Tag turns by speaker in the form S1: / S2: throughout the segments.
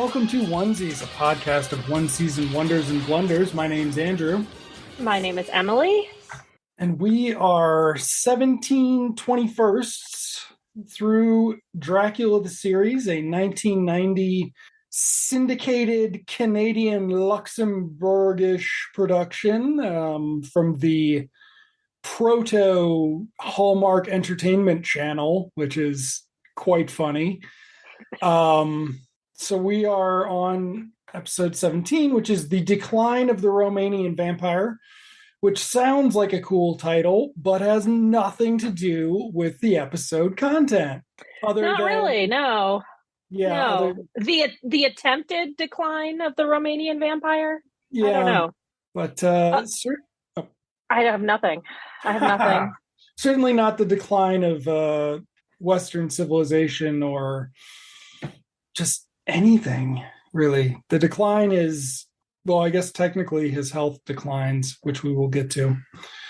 S1: welcome to Onesies, a podcast of one-season wonders and blunders. My name's Andrew.
S2: My name is Emily.
S1: And we are 17/21st through Dracula the series, a 1990 syndicated Canadian Luxembourgish production from the proto Hallmark Entertainment Channel, which is quite funny. So we are on episode 17, which is The Decline of the Romanian Vampire, which sounds like a cool title, but has nothing to do with the episode content.
S2: Not really, no.
S1: Yeah.
S2: No. The attempted decline of the Romanian vampire?
S1: Yeah.
S2: I don't know.
S1: But
S2: I have nothing.
S1: Certainly not the decline of Western civilization or just anything, really. The decline is, well, I guess technically his health declines, which we will get to.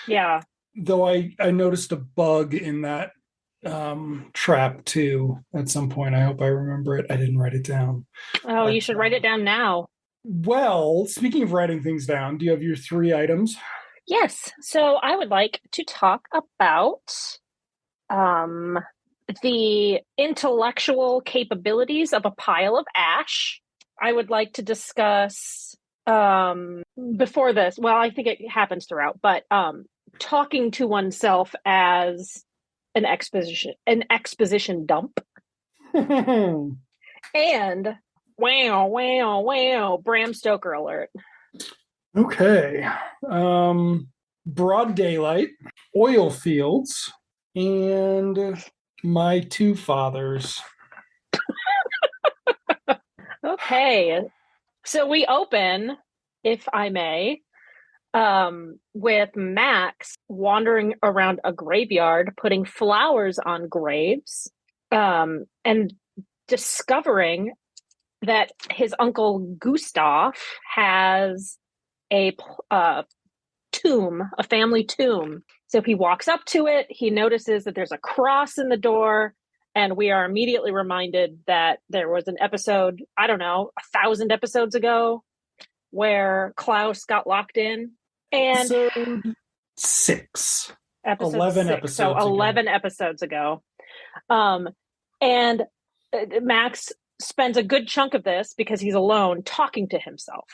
S2: Yeah.
S1: Though I noticed a bug in that trap too at some point. I hope I remember it. I didn't write it down.
S2: Oh, you should write it down now.
S1: Well, speaking of writing things down, do you have your 3 items?
S2: Yes. So I would like to talk about the intellectual capabilities of a pile of ash. I would like to discuss before this, well, I think it happens throughout, but talking to oneself as an exposition dump. And wow, Bram Stoker alert.
S1: Okay. Broad daylight, oil fields, and my 2 fathers.
S2: Okay. So we open, if I may, with Max wandering around a graveyard, putting flowers on graves, and discovering that his uncle Gustav has a tomb, a family tomb. So he walks up to it, he notices that there's a cross in the door, and we are immediately reminded that there was an episode, I don't know, 1,000 episodes ago, where Klaus got locked in. And
S1: episode 6.
S2: Episode
S1: 11
S2: 6,
S1: episodes
S2: so 11
S1: ago.
S2: Episodes ago. And Max spends a good chunk of this, because he's alone, talking to himself.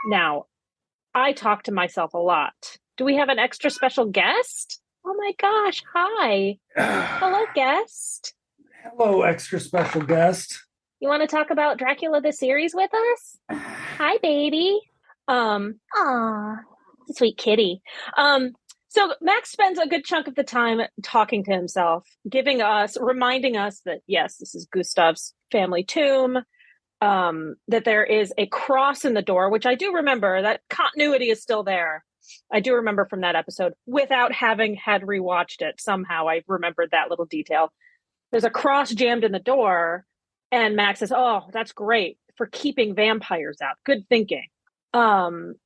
S2: Now, I talk to myself a lot. Do we have an extra special guest? Oh my gosh, hi. Hello, guest.
S1: Hello, extra special guest.
S2: You want to talk about Dracula the series with us? Hi, baby. Aw, sweet kitty. So Max spends a good chunk of the time talking to himself, reminding us that, yes, this is Gustav's family tomb, that there is a cross in the door, which I do remember. That continuity is still there. I do remember from that episode, without having had rewatched it. Somehow I remembered that little detail. There's a cross jammed in the door, and Max says, "Oh, that's great for keeping vampires out. Good thinking." And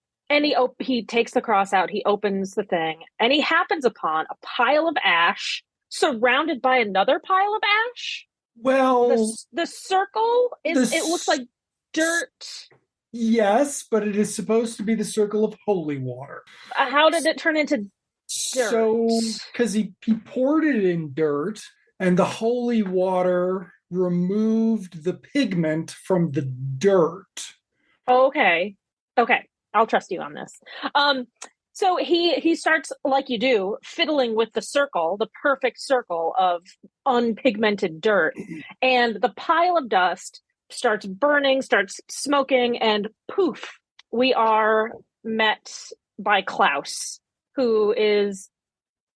S2: he takes the cross out. He opens the thing, and he happens upon a pile of ash surrounded by another pile of ash.
S1: Well,
S2: the circle is, it looks like dirt.
S1: Yes, but it is supposed to be the circle of holy water.
S2: How did it turn into dirt?
S1: So, because he poured it in dirt, and the holy water removed the pigment from the dirt.
S2: Okay. I'll trust you on this. So he starts, like you do, fiddling with the circle, the perfect circle of unpigmented dirt, and the pile of dust starts burning, starts smoking, and poof, we are met by Klaus, who is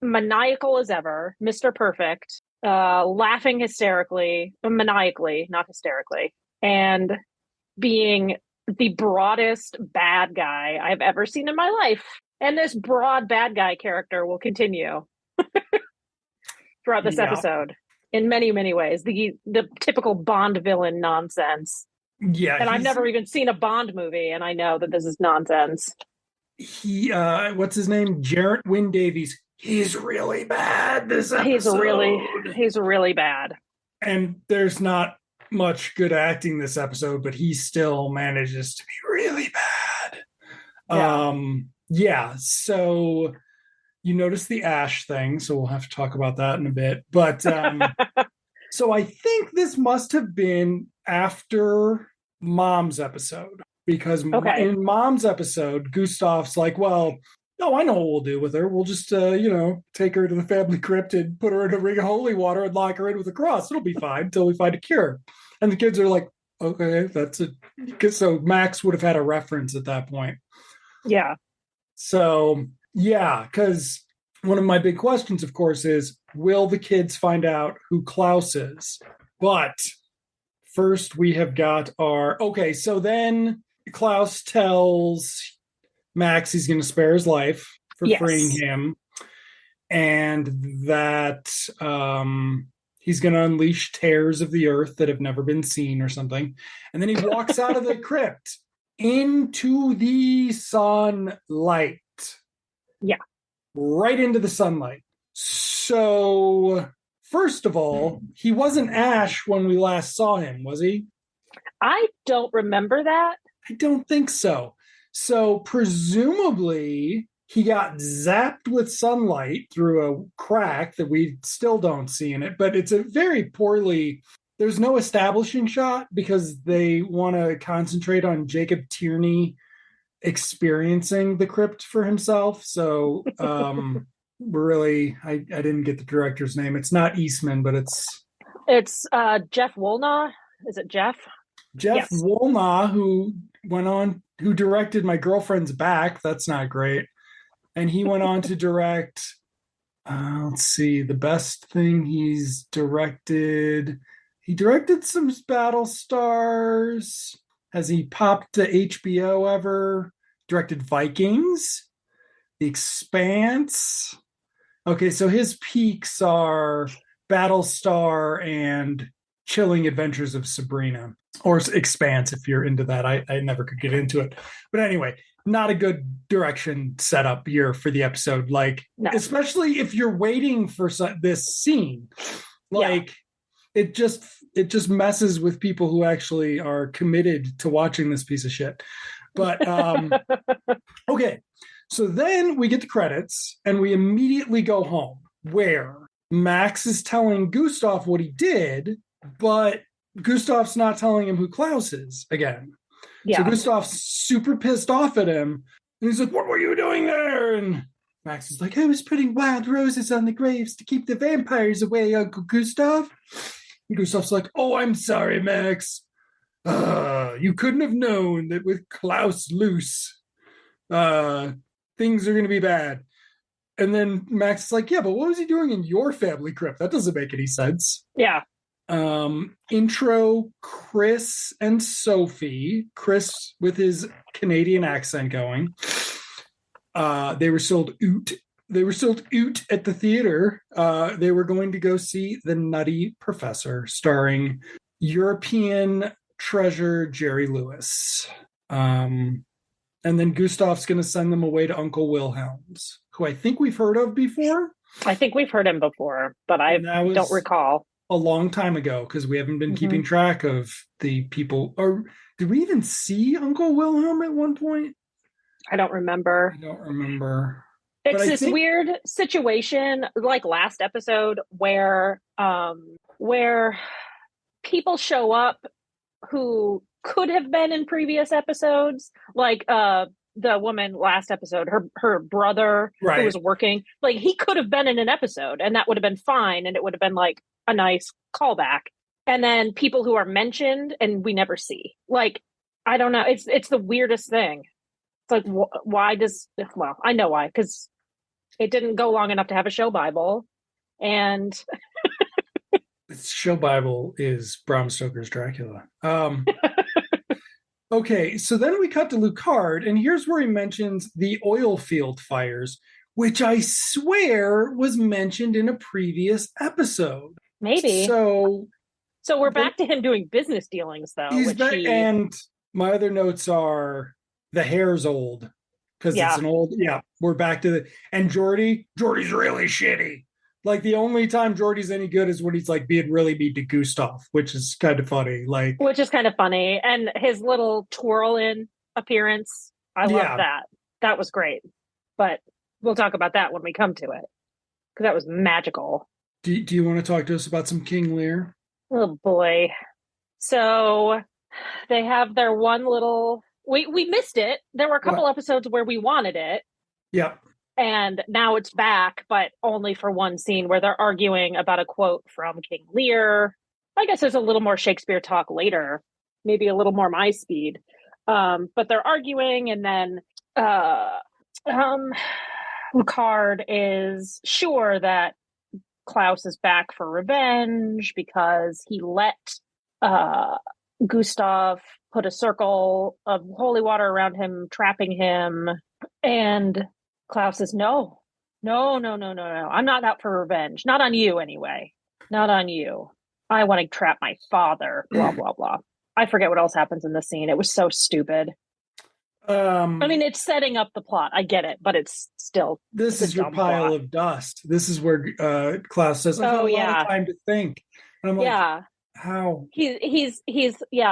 S2: maniacal as ever, Mr. Perfect, laughing maniacally, not hysterically, and being the broadest bad guy I've ever seen in my life. And this broad bad guy character will continue throughout this episode in many, many ways. The typical Bond villain nonsense.
S1: Yeah.
S2: And I've never even seen a Bond movie, and I know that this is nonsense.
S1: What's his name? Geraint Wyn Davies. He's really bad this episode.
S2: He's really bad.
S1: And there's not much good acting this episode, but he still manages to be really bad.
S2: Yeah.
S1: Yeah, so you notice the Ash thing, so we'll have to talk about that in a bit. But so I think this must have been after Mom's episode, because
S2: Okay.
S1: in Mom's episode, Gustav's like, well, no, I know what we'll do with her. We'll just, take her to the family crypt and put her in a ring of holy water and lock her in with a cross. It'll be fine until we find a cure. And the kids are like, okay, that's it. So Max would have had a reference at that point.
S2: Yeah.
S1: So, yeah, because one of my big questions, of course, is will the kids find out who Klaus is? But first, we have got our. Okay, so then Klaus tells Max he's going to spare his life for freeing
S2: Yes.
S1: him, and that he's going to unleash tears of the earth that have never been seen or something. And then he walks out of the crypt into the sunlight.
S2: Yeah.
S1: Right into the sunlight. So, first of all, he wasn't Ash when we last saw him, was he?
S2: I don't remember that.
S1: I don't think so. So, presumably, he got zapped with sunlight through a crack that we still don't see in it, but it's a very poorly. There's no establishing shot because they want to concentrate on Jacob Tierney experiencing the crypt for himself. So I didn't get the director's name. It's not Eastman, but
S2: It's Jeff Wolnaugh. Is it Jeff?
S1: Jeff
S2: Yes.
S1: Wolnaugh, who directed My Girlfriend's Back. That's not great. And he went on to direct, let's see, the best thing he's directed. He directed some Battlestars. Has he popped to HBO ever? Directed Vikings, The Expanse. Okay, so his peaks are Battlestar and Chilling Adventures of Sabrina, or Expanse if you're into that. I never could get into it. But anyway, not a good direction setup here for the episode. Like,
S2: No.
S1: especially if you're waiting for this scene. Like, it just messes with people who actually are committed to watching this piece of shit. But okay, so then we get the credits and we immediately go home where Max is telling Gustav what he did, but Gustav's not telling him who Klaus is again.
S2: Yeah.
S1: So Gustav's super pissed off at him. And he's like, what were you doing there? And Max is like, I was putting wild roses on the graves to keep the vampires away, Uncle Gustav. And Gustav's like, oh, I'm sorry, Max. You couldn't have known that with Klaus loose, things are going to be bad. And then Max is like, yeah, but what was he doing in your family crypt? That doesn't make any sense.
S2: Yeah.
S1: Intro Chris and Sophie. Chris with his Canadian accent going. They were sold oot. They were sold oot at the theater. They were going to go see The Nutty Professor, starring European treasure Jerry Lewis. And then Gustav's going to send them away to Uncle Wilhelm's, who I think we've heard of before.
S2: I think we've heard him before, but I don't recall.
S1: A long time ago, because we haven't been keeping track of the people. Or did we even see Uncle Wilhelm at one point?
S2: I don't remember. It's this weird situation, like last episode, where people show up who could have been in previous episodes, like the woman last episode, her brother who was working, like he could have been in an episode and that would have been fine and it would have been like a nice callback. And then people who are mentioned and we never see. Like, I don't know. It's the weirdest thing. It's like, why does, well, I know why, because it didn't go long enough to have a show Bible. And
S1: show Bible is Bram Stoker's Dracula. Okay, so then we cut to Lucard, and here's where he mentions the oil field fires, which I swear was mentioned in a previous episode.
S2: Maybe.
S1: So
S2: we're back to him doing business dealings, though.
S1: And my other notes are the hair's old because it's an old. Yeah, we're back to and Geordie's really shitty. Like the only time Jordy's any good is when he's like being really mean to Gustav, which is kind of funny. Like,
S2: which is kind of funny. And his little twirl in appearance, I love
S1: yeah.
S2: that. That was great. But we'll talk about that when we come to it because that was magical.
S1: Do you want to talk to us about some King Lear?
S2: Oh boy. So they have their one little we missed it. There were a couple
S1: What?
S2: episodes where we wanted it,
S1: Yeah.
S2: and now it's back, but only for one scene where they're arguing about a quote from King Lear. I guess there's a little more Shakespeare talk later, maybe a little more my speed. But they're arguing, and then um, Lucard is sure that Klaus is back for revenge because he let uh, Gustav put a circle of holy water around him, trapping him. And Klaus says, no, no, no, no, no, no. I'm not out for revenge. Not on you, anyway. Not on you. I want to trap my father, blah, blah, blah. I forget what else happens in the scene. It was so stupid. I mean, it's setting up the plot. I get it, but it's still
S1: This
S2: it's a
S1: is your
S2: dumb
S1: pile
S2: plot.
S1: of dust. This is where Klaus says, I've had
S2: Oh
S1: a lot
S2: yeah,
S1: of time to think. And I'm like,
S2: yeah.
S1: how?
S2: He's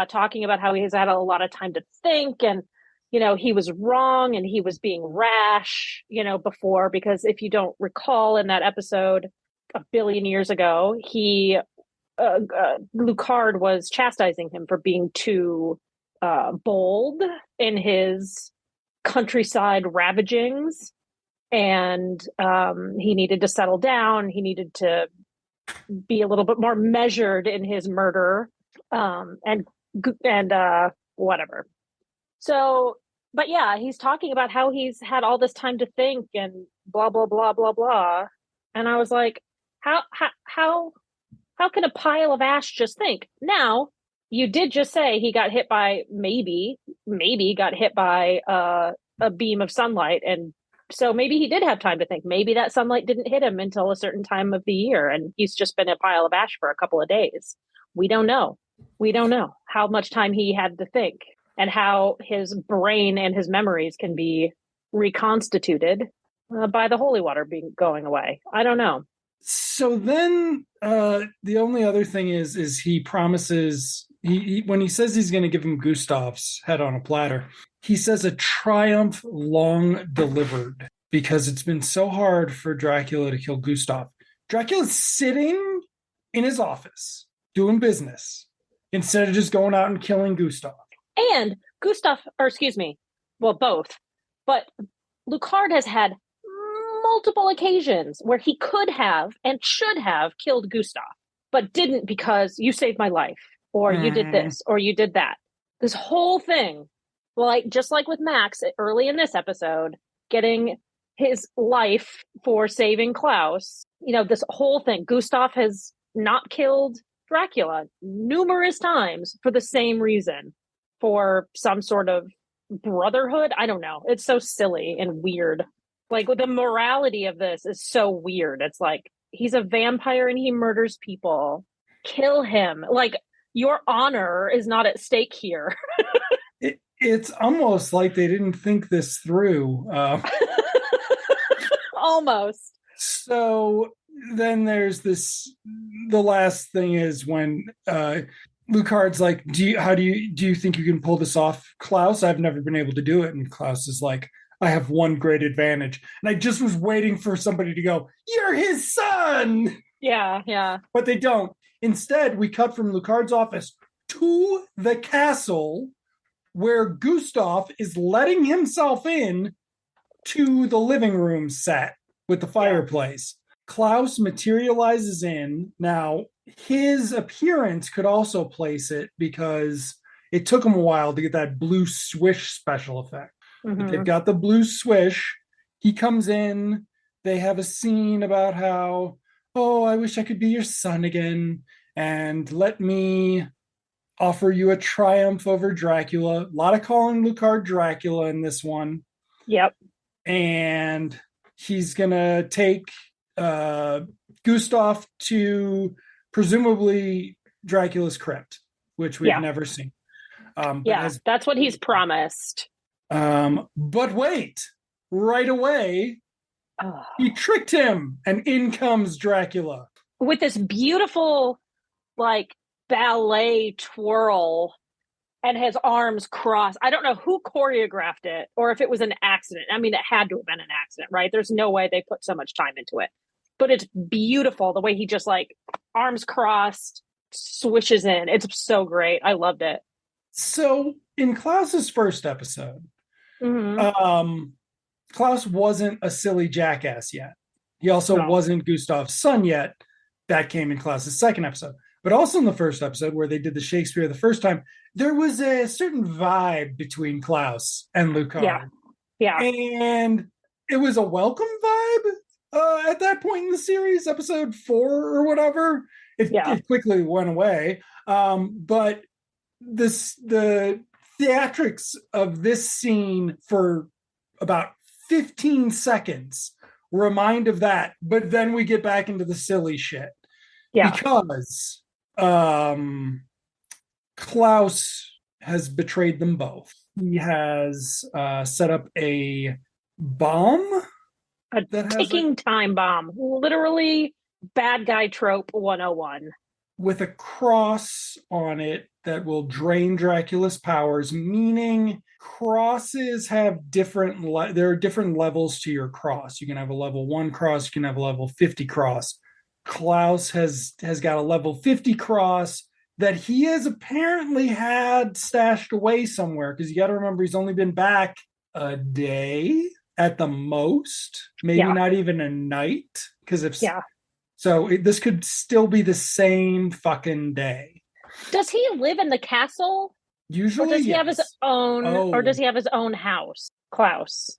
S2: talking about how he's had a lot of time to think, and he was wrong and he was being rash before, because if you don't recall, in that episode a billion years ago, he Lucard was chastising him for being too bold in his countryside ravagings, and he needed to settle down. He needed to be a little bit more measured in his murder, and whatever. So, but yeah, he's talking about how he's had all this time to think and blah blah blah blah blah. And I was like, how can a pile of ash just think? Now, you did just say he got hit by maybe got hit by a beam of sunlight, and so maybe he did have time to think. Maybe that sunlight didn't hit him until a certain time of the year, and he's just been a pile of ash for a couple of days. We don't know. We don't know how much time he had to think and how his brain and his memories can be reconstituted by the holy water going away. I don't know.
S1: So then the only other thing is he promises he when he says he's going to give him Gustav's head on a platter, he says a triumph long delivered because it's been so hard for Dracula to kill Gustav. Dracula's sitting in his office doing business instead of just going out and killing Gustav.
S2: And Gustav, or excuse me, well, both, but Lucard has had multiple occasions where he could have and should have killed Gustav, but didn't because you saved my life, or you did this, or you did that. This whole thing, like just like with Max early in this episode, getting his life for saving Klaus, this whole thing, Gustav has not killed Dracula numerous times for the same reason, for some sort of brotherhood. I don't know. It's so silly and weird. Like, the morality of this is so weird. It's like, he's a vampire and he murders people. Kill him. Like, your honor is not at stake here.
S1: It's almost like they didn't think this through.
S2: Almost.
S1: So then there's the last thing is when Lucard's like, do you think you can pull this off, Klaus? I've never been able to do it. And Klaus is like, I have one great advantage. And I just was waiting for somebody to go, you're his son.
S2: Yeah, yeah.
S1: But they don't. Instead, we cut from Lucard's office to the castle where Gustav is letting himself in to the living room set with the fireplace. Klaus materializes in. Now, his appearance could also place it because it took him a while to get that blue swish special effect.
S2: Mm-hmm.
S1: But they've got the blue swish. He comes in. They have a scene about how, oh, I wish I could be your son again. And let me offer you a triumph over Dracula. A lot of calling Lucard Dracula in this one.
S2: Yep.
S1: And he's going to take Gustav to presumably Dracula's crypt, which we've never seen.
S2: That's what he's promised.
S1: But wait, right away, He tricked him, and in comes Dracula.
S2: With this beautiful, like, ballet twirl and his arms crossed. I don't know who choreographed it or if it was an accident. I mean, it had to have been an accident, right? There's no way they put so much time into it. But it's beautiful the way he just, like, arms crossed, swishes in. It's so great. I loved it.
S1: So in Klaus's first episode,
S2: Mm-hmm.
S1: Klaus wasn't a silly jackass yet. He also
S2: No.
S1: wasn't Gustav's son yet. That came in Klaus's second episode. But also in the first episode, where they did the Shakespeare the first time, there was a certain vibe between Klaus and Lucard.
S2: Yeah. Yeah.
S1: And it was a welcome vibe at that point in the series, episode 4 or whatever. It quickly went away. But the theatrics of this scene for about 15 seconds remind of that, but then we get back into the silly shit.
S2: Yeah.
S1: Because Klaus has betrayed them both. He has set up a bomb.
S2: A ticking time bomb. Literally bad guy trope 101.
S1: With a cross on it that will drain Dracula's powers, meaning crosses have there are different levels to your cross. You can have a level 1 cross, you can have a level 50 cross. Klaus has got a level 50 cross that he has apparently had stashed away somewhere, because you got to remember he's only been back a day at the most, maybe not even a night, because this could still be the same fucking day.
S2: Does he live in the castle?
S1: Usually,
S2: or does he have his own? Or does he have his own house, Klaus?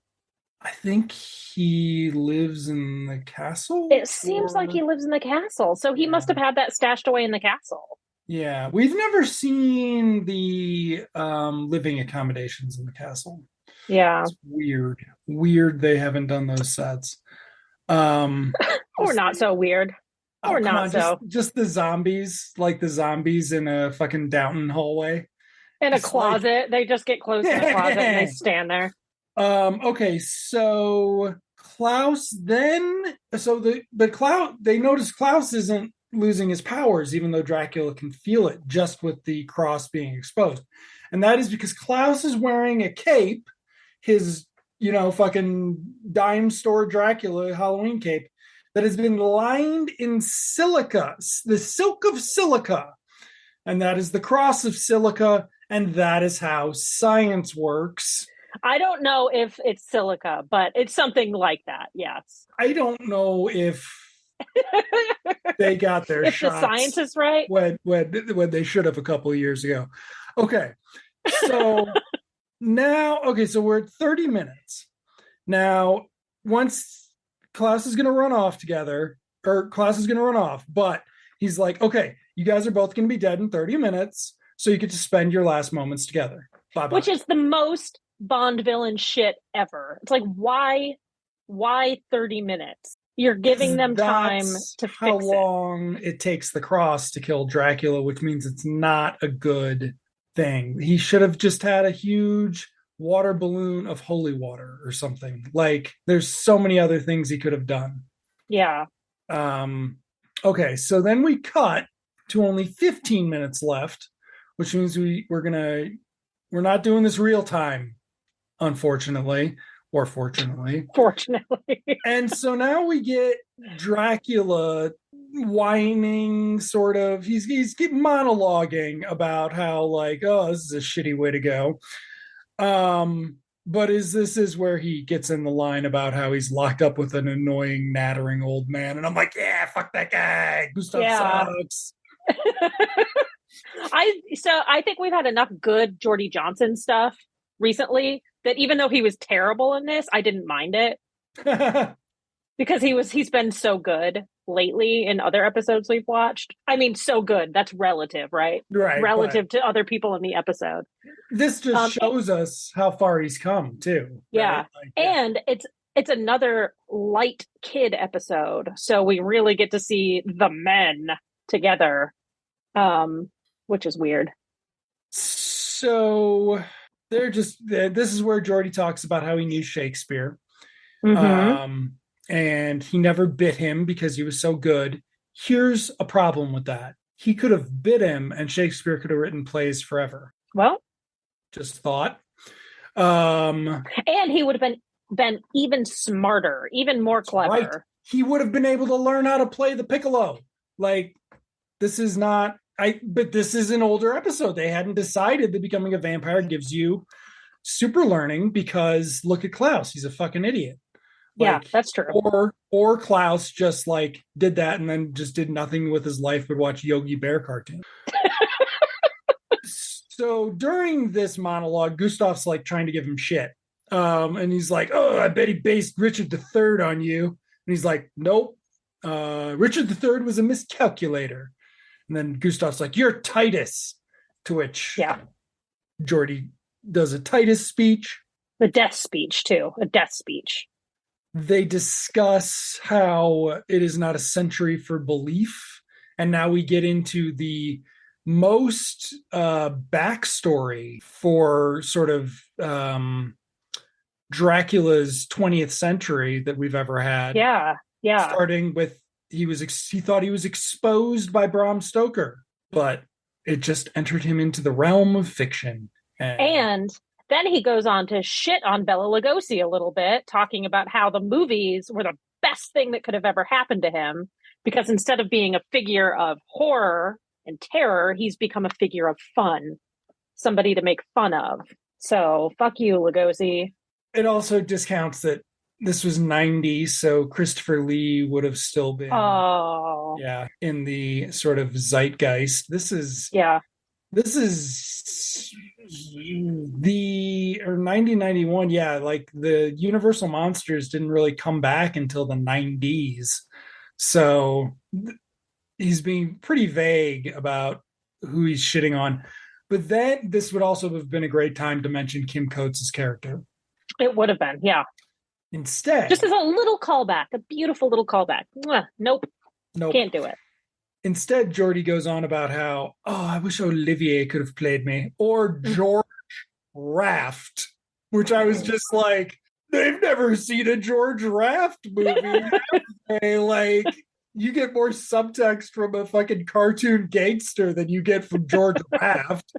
S1: I think he lives in the castle.
S2: It seems like he lives in the castle, so he must have had that stashed away in the castle.
S1: Yeah, we've never seen the living accommodations in the castle.
S2: Yeah,
S1: it's weird they haven't done those sets.
S2: or not so weird. Or not so.
S1: Just the zombies, like the zombies in a fucking Downton hallway.
S2: In a closet. They just get close to the closet and they stand there.
S1: Okay, so Klaus they notice Klaus isn't losing his powers, even though Dracula can feel it just with the cross being exposed. And that is because Klaus is wearing a cape, his, fucking dime store Dracula Halloween cape, that has been lined in silica, the silk of silica. And that is the cross of silica, and that is how science works.
S2: I don't know if it's silica, but it's something like that, yes.
S1: I don't know if they got their shots.
S2: If the scientists right?
S1: When they should have a couple of years ago. Okay, so so we're at 30 minutes. Now, once Klaus is going to run off, but he's like, okay, you guys are both going to be dead in 30 minutes, so you get to spend your last moments together. Bye-bye.
S2: Which is the most Bond villain shit ever. It's like, why 30 minutes? You're giving them time to fix it.
S1: How long it takes the cross to kill Dracula, which means it's not a good thing. He should have just had a huge water balloon of holy water or something. Like, there's so many other things he could have done.
S2: Yeah.
S1: Okay, so then we cut to only 15 minutes left, which means we're not doing this real time, unfortunately, or fortunately.
S2: Fortunately.
S1: And so now we get Dracula whining, sort of. He's monologuing about how, like, oh, this is a shitty way to go. But this is where he gets in the line about how he's locked up with an annoying, nattering old man. And I'm like, yeah, fuck that guy. Gustav sucks.
S2: I think we've had enough good Geordie Johnson stuff recently that even though he was terrible in this, I didn't mind it. Because he's been so good lately in other episodes we've watched. I mean, so good. That's relative, right?
S1: Right.
S2: Relative to other people in the episode.
S1: This just shows us how far he's come, too.
S2: Yeah. Right? And it's another light kid episode. So we really get to see the men together, which is weird.
S1: So this is where Geordie talks about how he knew Shakespeare.
S2: Mm-hmm.
S1: and he never bit him because he was so good. Here's a problem with that. He could have bit him and Shakespeare could have written plays forever.
S2: Well,
S1: just thought.
S2: And he would have been even smarter, even more clever. Right.
S1: He would have been able to learn how to play the piccolo. Like, this is not but this is an older episode. They hadn't decided that becoming a vampire gives you super learning, because look at Klaus. He's a fucking idiot.
S2: Yeah, that's true.
S1: Or Klaus just like did that and then just did nothing with his life but watch Yogi Bear cartoons. So during this monologue, Gustav's like trying to give him shit. And he's like, oh, I bet he based Richard III on you. And he's like, nope. Richard III was a miscalculator. And then Gustav's like, you're Titus. To which Geordie does a Titus speech.
S2: The death speech, too. A death speech.
S1: They discuss how it is not a century for belief. And now we get into the most backstory for sort of Dracula's 20th century that we've ever had.
S2: Yeah.
S1: Starting with he thought he was exposed by Bram Stoker, but it just entered him into the realm of fiction.
S2: And then he goes on to shit on Bela Lugosi a little bit, talking about how the movies were the best thing that could have ever happened to him, because instead of being a figure of horror and terror, he's become a figure of fun, somebody to make fun of. So fuck you, Lugosi.
S1: It also discounts that this was 90, so Christopher Lee would have still been in the sort of zeitgeist. This is the 1991, like the Universal monsters didn't really come back until the 90s. So he's being pretty vague about who he's shitting on. But then this would also have been a great time to mention Kim Coates' character.
S2: It would have been, yeah.
S1: Instead,
S2: just as a little callback, a beautiful little callback. Nope. Can't do it.
S1: Instead, Geordie goes on about how, I wish Olivier could have played me, or George Raft, which I was just like, they've never seen a George Raft movie. Like, you get more subtext from a fucking cartoon gangster than you get from George Raft.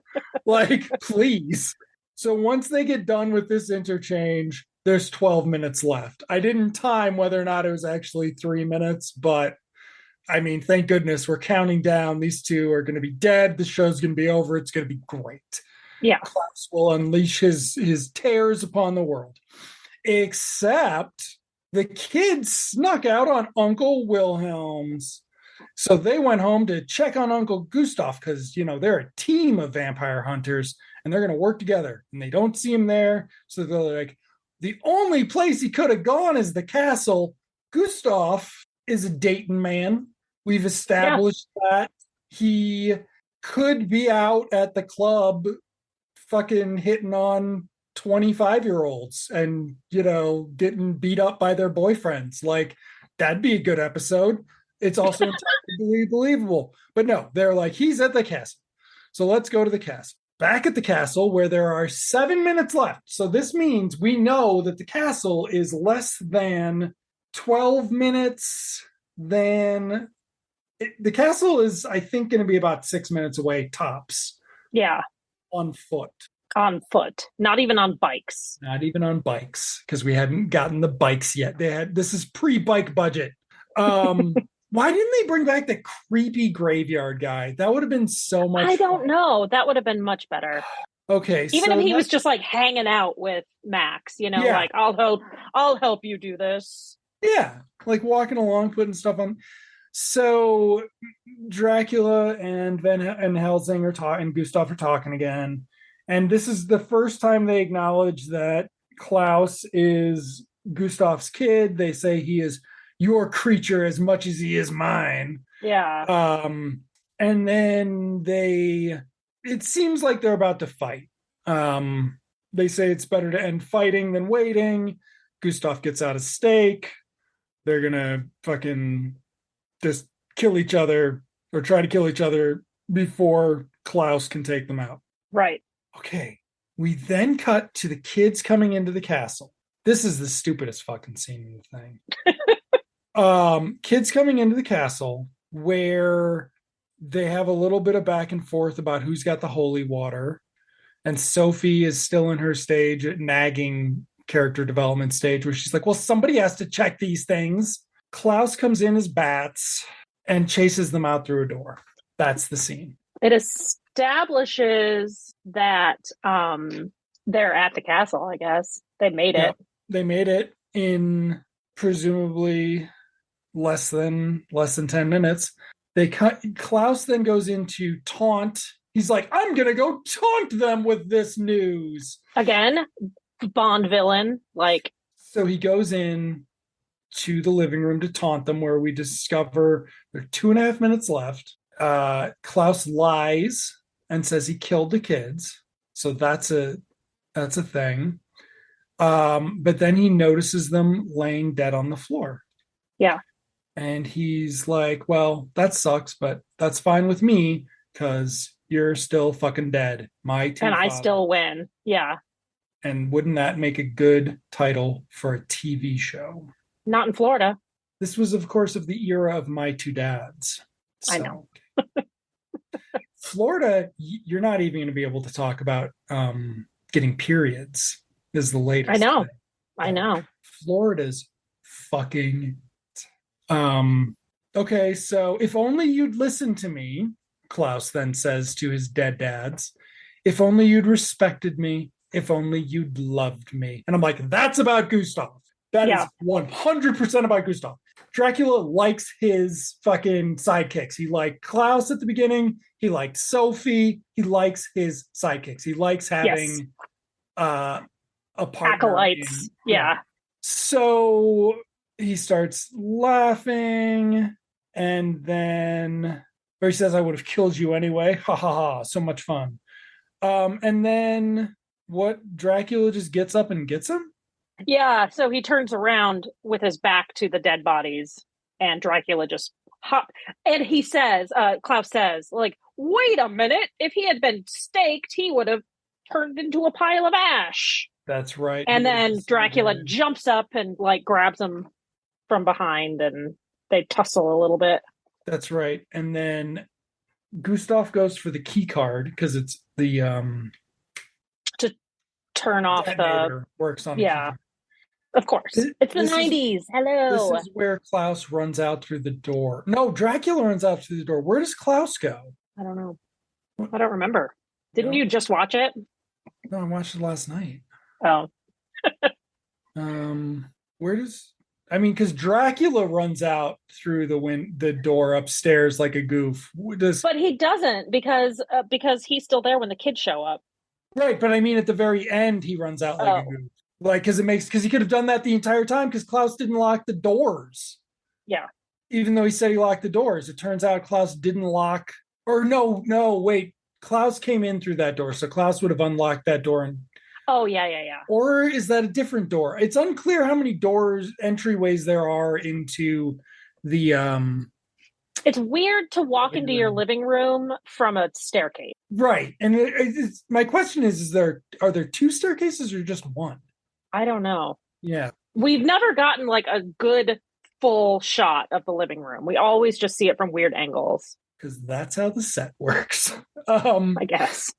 S1: Like, please. So once they get done with this interchange, there's 12 minutes left. I didn't time whether or not it was actually 3 minutes, but I mean, thank goodness we're counting down. These two are going to be dead. The show's going to be over. It's going to be great.
S2: Yeah.
S1: Klaus will unleash his tears upon the world. Except the kids snuck out on Uncle Wilhelm's. So they went home to check on Uncle Gustav because, they're a team of vampire hunters and they're going to work together. And they don't see him there. So they're like, the only place he could have gone is the castle. Gustav is a Dayton man. We've established that. He could be out at the club fucking hitting on 25-year-olds and, getting beat up by their boyfriends. Like, that'd be a good episode. It's also entirely believable. But no, they're like, he's at the castle. So let's go to the castle. Back at the castle where there are 7 minutes left. So this means we know that the castle is less than 12 minutes. The castle is, I think, going to be about 6 minutes away tops.
S2: Yeah.
S1: On foot.
S2: Not even on bikes.
S1: Because we hadn't gotten the bikes yet. This is pre-bike budget. Why didn't they bring back the creepy graveyard guy? That would have been so much
S2: fun. Don't know. That would have been much better.
S1: Okay.
S2: Even if he was just like hanging out with Max, like, I'll help you do this.
S1: Yeah. Like walking along, putting stuff on. So Dracula and Helsing are talking, and Gustav are talking again. And this is the first time they acknowledge that Klaus is Gustav's kid. They say he is your creature as much as he is mine.
S2: Yeah.
S1: And then it seems like they're about to fight. They say it's better to end fighting than waiting. Gustav gets out a stake. They're gonna fucking just kill each other or try to kill each other before Klaus can take them out.
S2: Right.
S1: Okay. We then cut to the kids coming into the castle. This is the stupidest fucking scene in the thing. Kids coming into the castle where they have a little bit of back and forth about who's got the holy water. And Sophie is still in her stage, nagging character development stage, where she's like, well, somebody has to check these things. Klaus comes in as bats and chases them out through a door. That's the scene.
S2: It establishes that they're at the castle, I guess. They made it.
S1: They made it in presumably less than 10 minutes. Klaus then goes into taunt. He's like, I'm gonna go taunt them with this news.
S2: Again, Bond villain. Like,
S1: so he goes in to the living room to taunt them, where we discover there are 2.5 minutes left. Klaus lies and says he killed the kids. So that's a thing. But then he notices them laying dead on the floor.
S2: Yeah.
S1: And he's like, well, that sucks, but that's fine with me because you're still fucking dead.
S2: And I still win. Yeah.
S1: And wouldn't that make a good title for a TV show?
S2: Not in Florida.
S1: This was, of course, of the era of My Two Dads. So,
S2: I know.
S1: Florida, you're not even going to be able to talk about getting periods. Is the latest.
S2: I know.
S1: Thing.
S2: I know.
S1: Florida's fucking. Okay, so if only you'd listen to me, Klaus then says to his dead dads. If only you'd respected me. If only you'd loved me. And I'm like, that's about Gustav. That is 100% about Gustav. Dracula likes his fucking sidekicks. He liked Klaus at the beginning. He liked Sophie. He likes his sidekicks. He likes having a partner.
S2: Acolytes. Yeah.
S1: So he starts laughing, and then he says, I would have killed you anyway. Ha ha ha. So much fun. And then Dracula just gets up and gets him?
S2: Yeah, so he turns around with his back to the dead bodies, and Dracula just and he says, Klaus says, like, wait a minute, if he had been staked, he would have turned into a pile of ash.
S1: That's right.
S2: And then Dracula jumps up and like grabs him from behind, and they tussle a little bit.
S1: That's right. And then Gustav goes for the key card because it's the
S2: to turn off the
S1: works on
S2: of course. It's the 90s. Hello.
S1: This is where Klaus runs out through the door. No, Dracula runs out through the door. Where does Klaus go?
S2: I don't know. I don't remember. Didn't you just watch it?
S1: No, I watched it last night.
S2: Oh.
S1: Because Dracula runs out through the door upstairs like a goof.
S2: But he doesn't because he's still there when the kids show up.
S1: Right, but I mean at the very end he runs out like a goof. Like, because he could have done that the entire time because Klaus didn't lock the doors.
S2: Yeah.
S1: Even though he said he locked the doors, it turns out Klaus didn't lock. Or no, wait. Klaus came in through that door, so Klaus would have unlocked that door.
S2: Oh, yeah.
S1: Or is that a different door? It's unclear how many entryways there are into the.
S2: It's weird to walk into your living room from a staircase.
S1: Right, and my question is are there two staircases or just one?
S2: I don't know.
S1: Yeah.
S2: We've never gotten like a good full shot of the living room. We always just see it from weird angles.
S1: Because that's how the set works.
S2: I guess.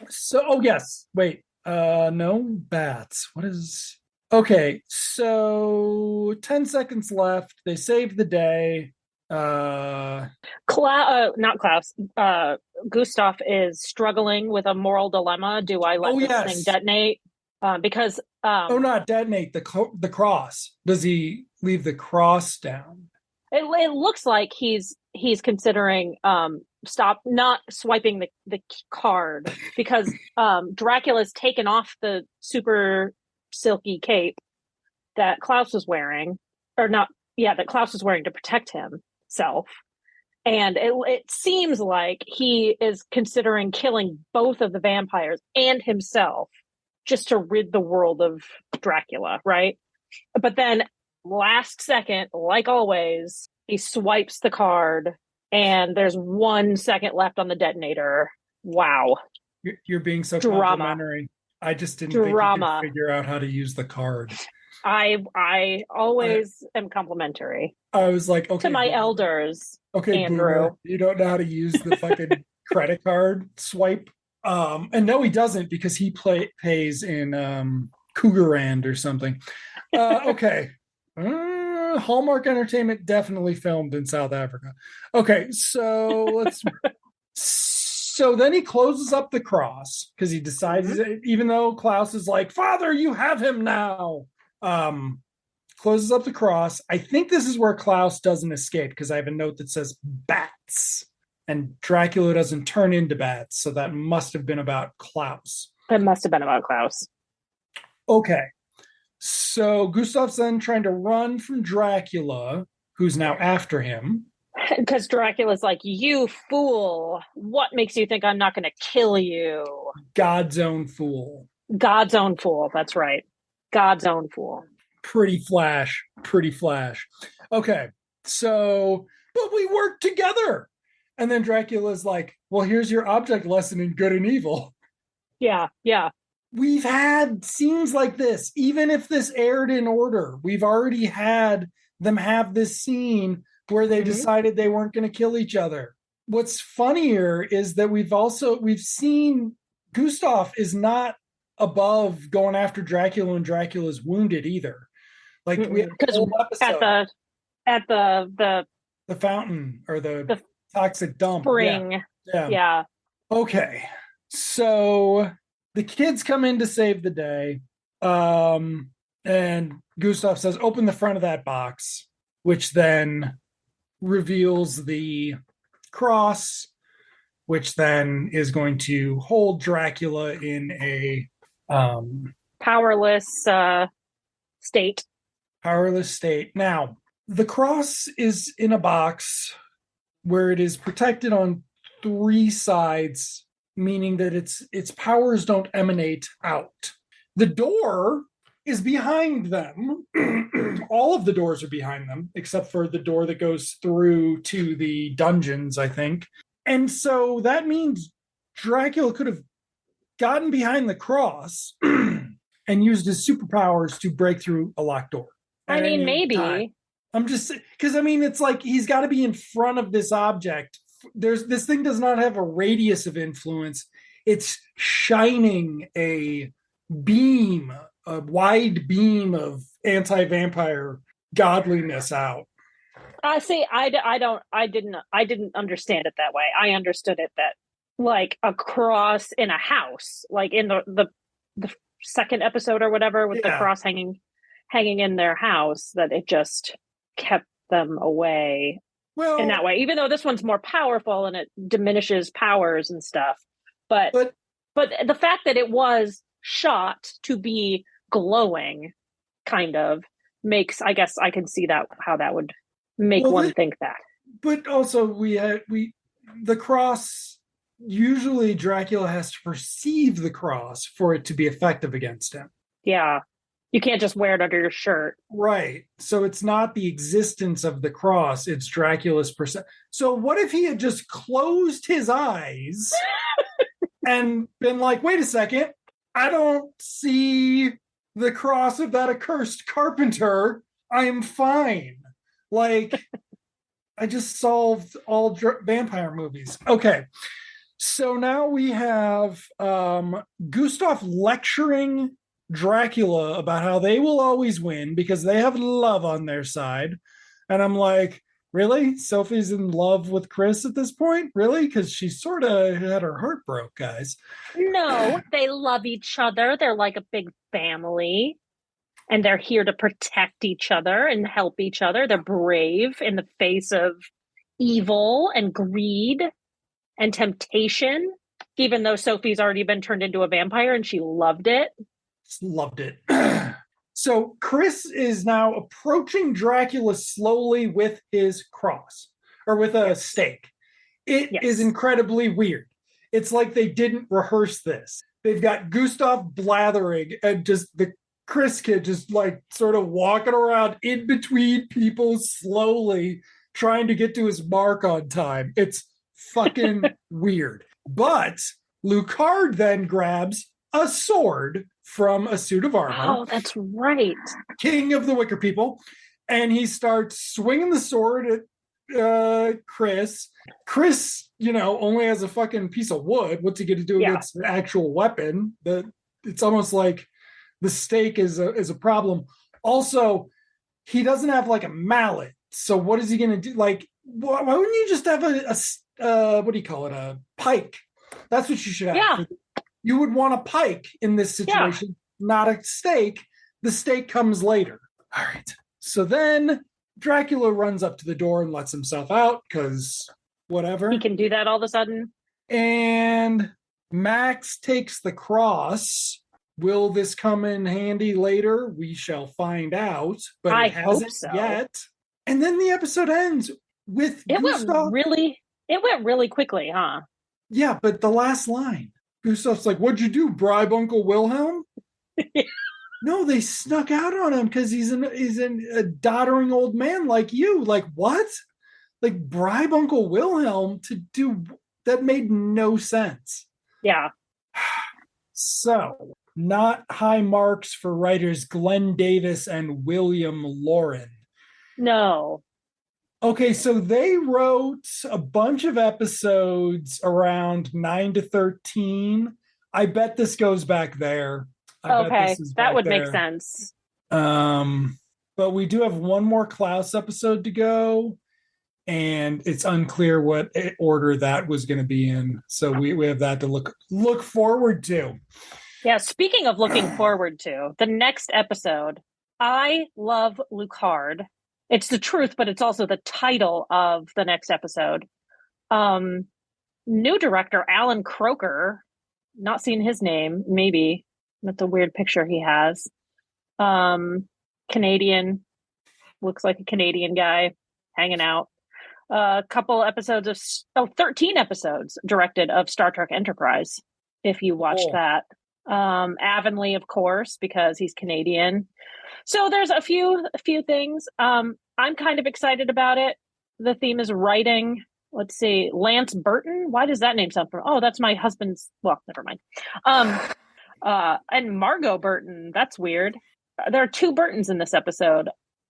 S1: So, yes. Wait. No bats. What is... Okay, so 10 seconds left. They saved the day.
S2: Not Klaus. Gustav is struggling with a moral dilemma. Do I let this thing detonate? Because
S1: not detonate the cross. Does he leave the cross down?
S2: It looks like he's considering not swiping the card because Dracula's taken off the super silky cape that Klaus was wearing, that Klaus was wearing to protect himself. And it seems like he is considering killing both of the vampires and himself just to rid the world of Dracula, right? But then last second, like always, he swipes the card and there's 1 second left on the detonator. Wow.
S1: You're being so complimentary. I just didn't think you could figure out how to use the card.
S2: I
S1: I,
S2: always am complimentary
S1: I was like,
S2: to
S1: okay,
S2: my
S1: boomer.
S2: elders,
S1: Okay, boomer.
S2: Andrew.
S1: You don't know how to use the fucking credit card swipe. And no, he doesn't because he pays in Cougarand or something. Okay. Hallmark Entertainment definitely filmed in South Africa. Okay, so then he closes up the cross because he decides,
S2: Mhm.
S1: even though Klaus is like, Father, you have him now. Um, Closes up the cross. I think this is where Klaus doesn't escape because I have a note that says bats, and Dracula doesn't turn into bats. So that must have been about Klaus.
S2: It must have been about Klaus.
S1: Okay. So Gustav's then trying to run from Dracula, who's now after him.
S2: Because Dracula's like, you fool. What makes you think I'm not going to kill you?
S1: God's own fool.
S2: God's own fool. That's right. God's own fool.
S1: Pretty flash. Pretty flash. Okay. So, but we work together. And then Dracula's like, well, here's your object lesson in good and evil.
S2: Yeah. Yeah.
S1: We've had scenes like this, even if this aired in order. We've already had them have this scene where they
S2: Mhm.
S1: decided they weren't going to kill each other. What's funnier is that we've seen Gustav is not above going after Dracula when Dracula's wounded either. Like we have a
S2: Because
S1: whole
S2: at
S1: episode,
S2: the
S1: the fountain or the
S2: the
S1: toxic dump. Yeah.
S2: spring.
S1: Yeah.
S2: Yeah.
S1: Okay. So the kids come in to save the day. And Gustav says, open the front of that box, which then reveals the cross, which then is going to hold Dracula in a
S2: Powerless state.
S1: powerless state. Now, the cross is in a box where it is protected on three sides, meaning that its powers don't emanate out. The door is behind them. All of the doors are behind them, except for the door that goes through to the dungeons, I think. And so that means Dracula could have gotten behind the cross and used his superpowers to break through a locked door
S2: I
S1: at
S2: mean,
S1: any time.
S2: maybe.
S1: I'm just because I mean it's like he's got to be in front of this object. There's this thing does not have a radius of influence. It's shining a wide beam of anti-vampire godliness out.
S2: See, I didn't understand it that way. I understood it that like a cross in a house, like in the second episode or whatever, with the
S1: Yeah.
S2: cross hanging in their house, that it just kept them away in
S1: Well,
S2: that way. Even though this one's more powerful and it diminishes powers and stuff, but
S1: but
S2: but the fact that it was shot to be glowing, kind of makes, I guess I can see that how that would make
S1: well,
S2: one think that.
S1: but also we the cross. Usually, Dracula has to perceive the cross for it to be effective against him.
S2: Yeah. You can't just wear it under your shirt.
S1: Right. So it's not the existence of the cross, it's Dracula's percent. So what if he had just closed his eyes and been like, wait a second, I don't see the cross of that accursed carpenter. I am fine. Like, I just solved all vampire movies. Okay. So now we have Gustav lecturing Dracula about how they will always win because they have love on their side. And I'm like, really? Sophie's in love with Chris at this point? Really? Because she sort of had her heart broke, guys.
S2: No, they love each other. They're like a big family and they're here to protect each other and help each other. They're brave in the face of evil and greed and temptation, even though Sophie's already been turned into a vampire and she loved it.
S1: Loved it. So Chris is now approaching Dracula slowly with his cross or with a stake. It is incredibly weird. It's like they didn't rehearse this. They've got Gustav blathering and just the Chris kid just like sort of walking around in between people slowly trying to get to his mark on time. It's fucking weird. But Lucard then grabs a sword from a suit of armor.
S2: Oh, that's right.
S1: King of the Wicker People. And he starts swinging the sword at Chris. Chris, only has a fucking piece of wood. What's he going to do against an actual weapon? It's almost like the stake is a problem. Also, he doesn't have like a mallet. So what is he going to do? Like, why wouldn't you just have a what do you call it? A pike. That's what you should have.
S2: Yeah.
S1: You would want a pike in this situation, not a stake. The stake comes later. All right. So then Dracula runs up to the door and lets himself out because whatever.
S2: He can do that all of a sudden.
S1: And Max takes the cross. Will this come in handy later? We shall find out. But
S2: I
S1: it hasn't
S2: hope so.
S1: yet. And then the episode ends with Gustav.
S2: It went really quickly, huh?
S1: Yeah, but the last line. Gustav's like, "What'd you do? Bribe Uncle Wilhelm?" No, they snuck out on him because he's a doddering old man like you. Like, what? Like, bribe Uncle Wilhelm to do that made no sense.
S2: Yeah.
S1: So, not high marks for writers Glenn Davis and William Lauren.
S2: No.
S1: Okay, so they wrote a bunch of episodes around 9 to 13. I bet this goes back there.
S2: Okay, that would make sense.
S1: But we do have one more Klaus episode to go, and it's unclear what order that was going to be in. So we have that to look forward to.
S2: Yeah, speaking of looking forward to, the next episode, I love Lucard. It's the truth, but it's also the title of the next episode. New director, Alan Croker, not seen his name, maybe. That's a weird picture he has. Canadian, looks like a Canadian guy hanging out. A couple episodes of 13 episodes directed of Star Trek Enterprise, if you watched that. Avonlea, of course, because he's Canadian. So there's a few things. I'm kind of excited about it. The theme is writing. Let's see, Lance Burton. Why does that name sound familiar? Oh, that's my husband's. Well, never mind. And Margot Burton. That's weird. There are two Burtons in this episode.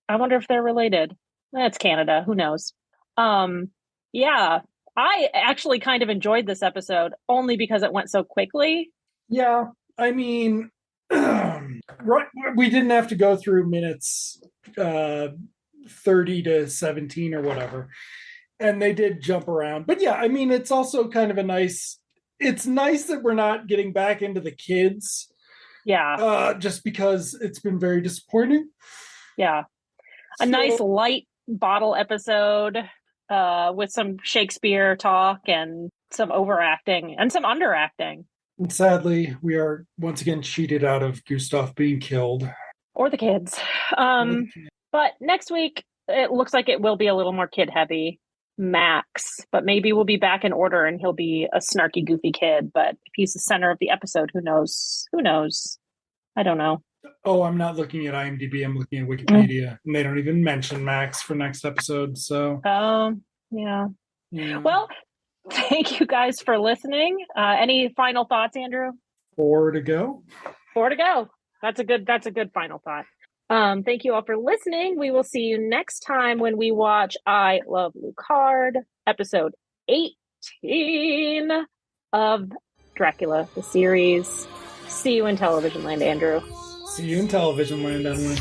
S2: I wonder if they're related. That's Canada. Who knows? Yeah, I actually kind of enjoyed this episode only because it went so quickly.
S1: Yeah, I mean, right, we didn't have to go through minutes 30 to 17 or whatever. And they did jump around. But yeah, I mean, it's also kind of it's nice that we're not getting back into the kids.
S2: Yeah.
S1: Just because it's been very disappointing.
S2: Yeah. A nice light bottle episode with some Shakespeare talk and some overacting and some underacting.
S1: And sadly, we are once again cheated out of Gustav being killed.
S2: Or the kids. But next week, it looks like it will be a little more kid heavy. Max, but maybe we'll be back in order and he'll be a snarky, goofy kid. But if he's the center of the episode, who knows? Who knows? I don't know.
S1: Oh, I'm not looking at IMDb. I'm looking at Wikipedia, and they don't even mention Max for next episode. So,
S2: yeah. Well, thank you guys for listening. Any final thoughts, Andrew?
S1: 4 to go.
S2: 4 to go. That's a good final thought. Thank you all for listening. We will see you next time when we watch I Love Lucard, episode 18 of Dracula, the series. See you in Television Land, Andrew.
S1: See you in Television Land, Emily.